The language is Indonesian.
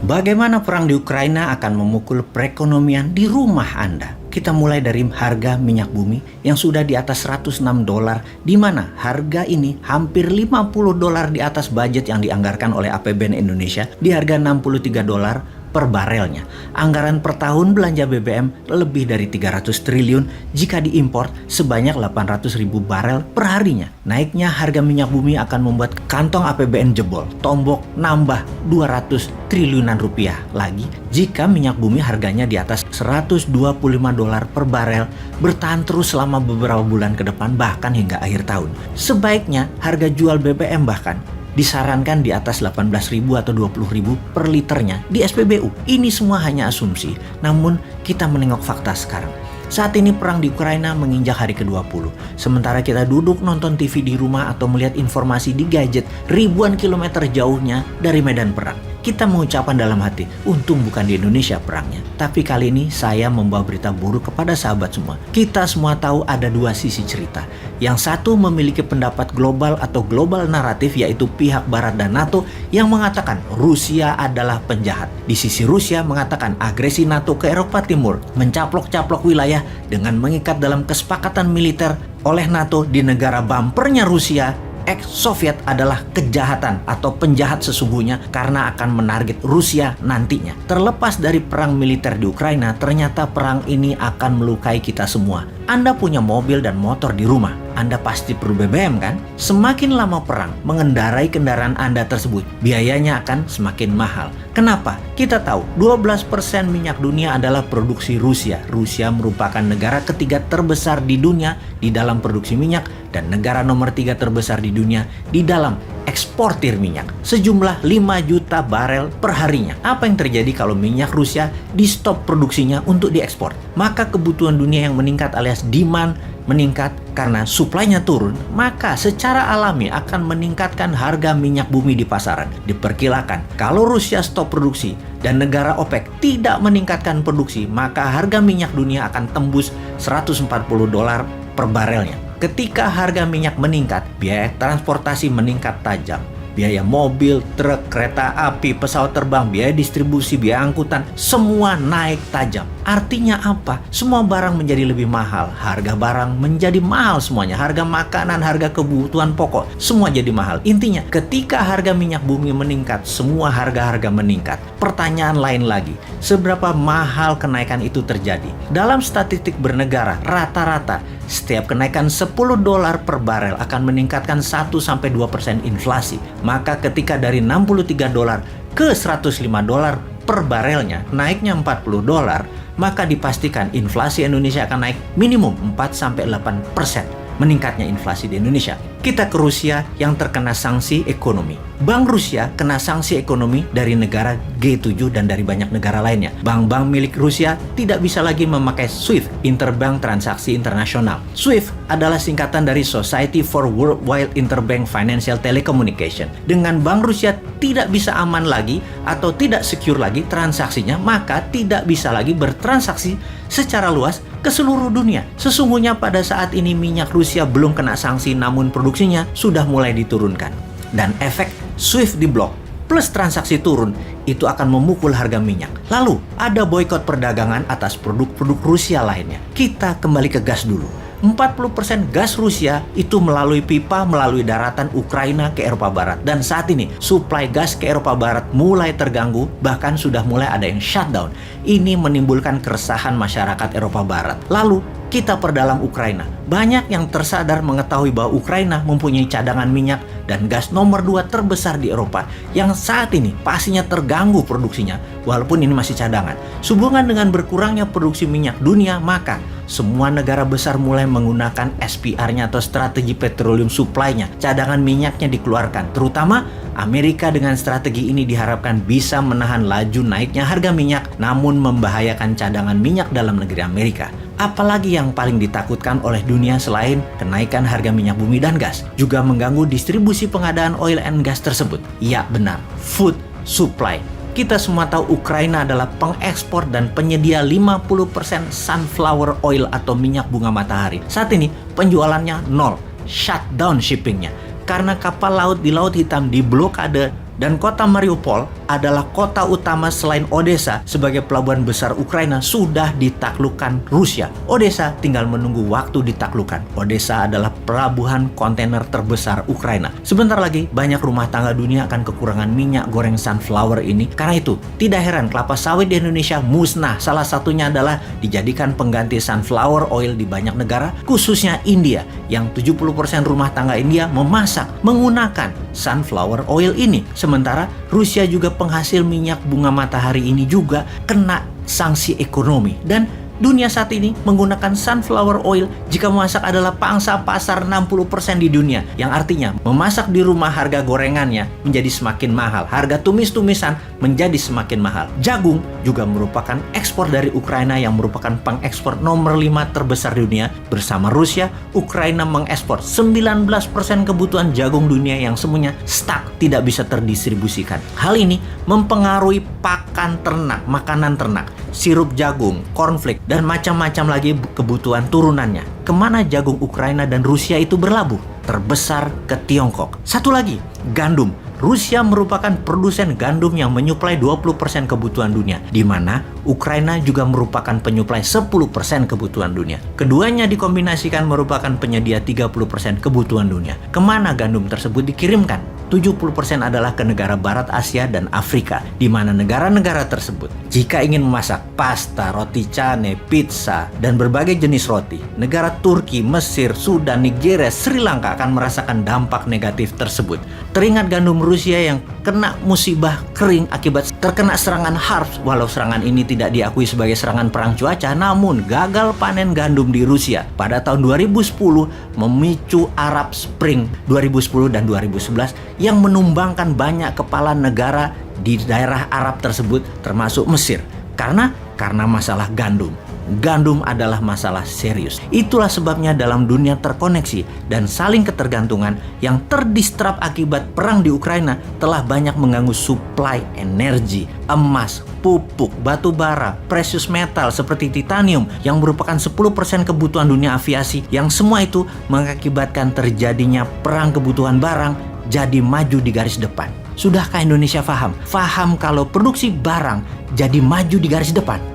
Bagaimana perang di Ukraina akan memukul perekonomian di rumah Anda? Kita mulai dari harga minyak bumi yang sudah di atas $106, di mana harga ini hampir $50 di atas budget yang dianggarkan oleh APBN Indonesia di harga $63 per barelnya. Anggaran per tahun belanja BBM lebih dari 300 triliun jika diimpor sebanyak 800.000 barel per harinya. Naiknya harga minyak bumi akan membuat kantong APBN jebol, tombok nambah 200 triliunan rupiah lagi jika minyak bumi harganya di atas $125 per barel bertahan terus selama beberapa bulan ke depan bahkan hingga akhir tahun. Sebaiknya harga jual BBM bahkan disarankan di atas 18.000 atau 20.000 per liternya di SPBU. Ini semua hanya asumsi, namun kita menengok fakta sekarang. Saat ini perang di Ukraina menginjak hari ke-20. Sementara kita duduk nonton TV di rumah atau melihat informasi di gadget ribuan kilometer jauhnya dari medan perang. Kita mengucapkan dalam hati, untung bukan di Indonesia perangnya. Tapi kali ini saya membawa berita buruk kepada sahabat semua. Kita semua tahu ada dua sisi cerita. Yang satu memiliki pendapat global atau global naratif, yaitu pihak Barat dan NATO yang mengatakan Rusia adalah penjahat. Di sisi Rusia mengatakan agresi NATO ke Eropa Timur mencaplok-caplok wilayah dengan mengikat dalam kesepakatan militer oleh NATO di negara bumpernya Rusia. Ex-Soviet adalah kejahatan atau penjahat sesungguhnya karena akan menarget Rusia nantinya. Terlepas dari perang militer di Ukraina, ternyata perang ini akan melukai kita semua. Anda punya mobil dan motor di rumah, Anda pasti perlu BBM kan? Semakin lama perang, mengendarai kendaraan Anda tersebut, biayanya akan semakin mahal. Kenapa? Kita tahu 12% minyak dunia adalah produksi Rusia. Rusia merupakan negara ketiga terbesar di dunia di dalam produksi minyak dan negara nomor 3 terbesar di dunia di dalam eksportir minyak. Sejumlah 5 juta barel per harinya. Apa yang terjadi kalau minyak Rusia di stop produksinya untuk diekspor? Maka kebutuhan dunia yang meningkat alias demand meningkat karena suplainya turun, maka secara alami akan meningkatkan harga minyak bumi di pasaran. Diperkirakan kalau Rusia stop produksi dan negara OPEC tidak meningkatkan produksi, maka harga minyak dunia akan tembus $140 per barelnya. Ketika harga minyak meningkat, biaya transportasi meningkat tajam. Biaya mobil, truk, kereta api, pesawat terbang, biaya distribusi, biaya angkutan, semua naik tajam. Artinya apa? Semua barang menjadi lebih mahal. Harga barang menjadi mahal semuanya. Harga makanan, harga kebutuhan pokok, semua jadi mahal. Intinya, ketika harga minyak bumi meningkat, semua harga-harga meningkat. Pertanyaan lain lagi, seberapa mahal kenaikan itu terjadi? Dalam statistik bernegara, rata-rata setiap kenaikan $10 per barel akan meningkatkan 1-2% inflasi. Maka ketika dari $63 ke $105 per barelnya, naiknya $40, maka dipastikan inflasi Indonesia akan naik minimum 4-8%. Meningkatnya inflasi di Indonesia. Kita ke Rusia yang terkena sanksi ekonomi. Bank Rusia kena sanksi ekonomi dari negara G7 dan dari banyak negara lainnya. Bank-bank milik Rusia tidak bisa lagi memakai SWIFT, Interbank Transaksi Internasional. SWIFT adalah singkatan dari Society for Worldwide Interbank Financial Telecommunication. Dengan Bank Rusia tidak bisa aman lagi atau tidak secure lagi transaksinya, maka tidak bisa lagi bertransaksi secara luas ke seluruh dunia. Sesungguhnya pada saat ini minyak Rusia belum kena sanksi, namun produksinya sudah mulai diturunkan. Dan efek SWIFT diblok plus transaksi turun itu akan memukul harga minyak. Lalu ada boikot perdagangan atas produk-produk Rusia lainnya. Kita kembali ke gas dulu. 40% gas Rusia itu melalui pipa melalui daratan Ukraina ke Eropa Barat. Dan saat ini suplai gas ke Eropa Barat mulai terganggu, bahkan sudah mulai ada yang shutdown. Ini menimbulkan keresahan masyarakat Eropa Barat. Lalu kita perdalam Ukraina. Banyak yang tersadar mengetahui bahwa Ukraina mempunyai cadangan minyak dan gas nomor 2 terbesar di Eropa yang saat ini pastinya terganggu produksinya walaupun ini masih cadangan. Sehubungan dengan berkurangnya produksi minyak dunia, maka semua negara besar mulai menggunakan SPR-nya atau strategi petroleum supply-nya. Cadangan minyaknya dikeluarkan, terutama Amerika. Dengan strategi ini diharapkan bisa menahan laju naiknya harga minyak namun membahayakan cadangan minyak dalam negeri Amerika. Apalagi yang paling ditakutkan oleh dunia selain kenaikan harga minyak bumi dan gas, juga mengganggu distribusi pengadaan oil and gas tersebut. Ya benar, food supply. Kita semua tahu Ukraina adalah pengekspor dan penyedia 50% sunflower oil atau minyak bunga matahari. Saat ini penjualannya nol, shutdown shippingnya. Karena kapal laut di Laut Hitam diblokade Dan kota Mariupol adalah kota utama selain Odessa sebagai pelabuhan besar Ukraina sudah ditaklukkan Rusia. Odessa tinggal menunggu waktu ditaklukkan. Odessa adalah pelabuhan kontainer terbesar Ukraina. Sebentar lagi banyak rumah tangga dunia akan kekurangan minyak goreng sunflower ini. Karena itu tidak heran kelapa sawit di Indonesia musnah. Salah satunya adalah dijadikan pengganti sunflower oil di banyak negara, khususnya India, yang 70% rumah tangga India memasak menggunakan sunflower oil ini. Sementara Rusia juga penghasil minyak bunga matahari ini juga kena sanksi ekonomi. Dan dunia saat ini menggunakan sunflower oil jika memasak adalah pangsa pasar 60% di dunia. Yang artinya memasak di rumah harga gorengannya menjadi semakin mahal. Harga tumis-tumisan menjadi semakin mahal. Jagung juga merupakan ekspor dari Ukraina yang merupakan pengekspor nomor 5 terbesar di dunia. Bersama Rusia, Ukraina mengekspor 19% kebutuhan jagung dunia yang semuanya stuck, tidak bisa terdistribusikan. Hal ini mempengaruhi pakan ternak, makanan ternak, sirup jagung, cornflake, dan macam-macam lagi kebutuhan turunannya. Kemana jagung Ukraina dan Rusia itu berlabuh? Terbesar ke Tiongkok. Satu lagi, gandum. Rusia merupakan produsen gandum yang menyuplai 20% kebutuhan dunia, di mana Ukraina juga merupakan penyuplai 10% kebutuhan dunia. Keduanya dikombinasikan merupakan penyedia 30% kebutuhan dunia. Kemana gandum tersebut dikirimkan? 70% adalah ke negara Barat Asia dan Afrika, di mana negara-negara tersebut jika ingin memasak pasta, roti cane, pizza, dan berbagai jenis roti, negara Turki, Mesir, Sudan, Nigeria, Sri Lanka akan merasakan dampak negatif tersebut. Teringat gandum Rusia yang kena musibah kering akibat terkena serangan harps. Walau serangan ini tidak diakui sebagai serangan perang cuaca, namun gagal panen gandum di Rusia pada tahun 2010 memicu Arab Spring 2010 dan 2011 yang menumbangkan banyak kepala negara di daerah Arab tersebut termasuk Mesir. Karena masalah gandum. Gandum adalah masalah serius. Itulah sebabnya dalam dunia terkoneksi dan saling ketergantungan yang terdistrap akibat perang di Ukraina telah banyak mengganggu suplai energi, emas, pupuk, batu bara, precious metal seperti titanium yang merupakan 10% kebutuhan dunia aviasi, yang semua itu mengakibatkan terjadinya perang kebutuhan barang jadi maju di garis depan. Sudahkah Indonesia paham? Paham kalau produksi barang jadi maju di garis depan?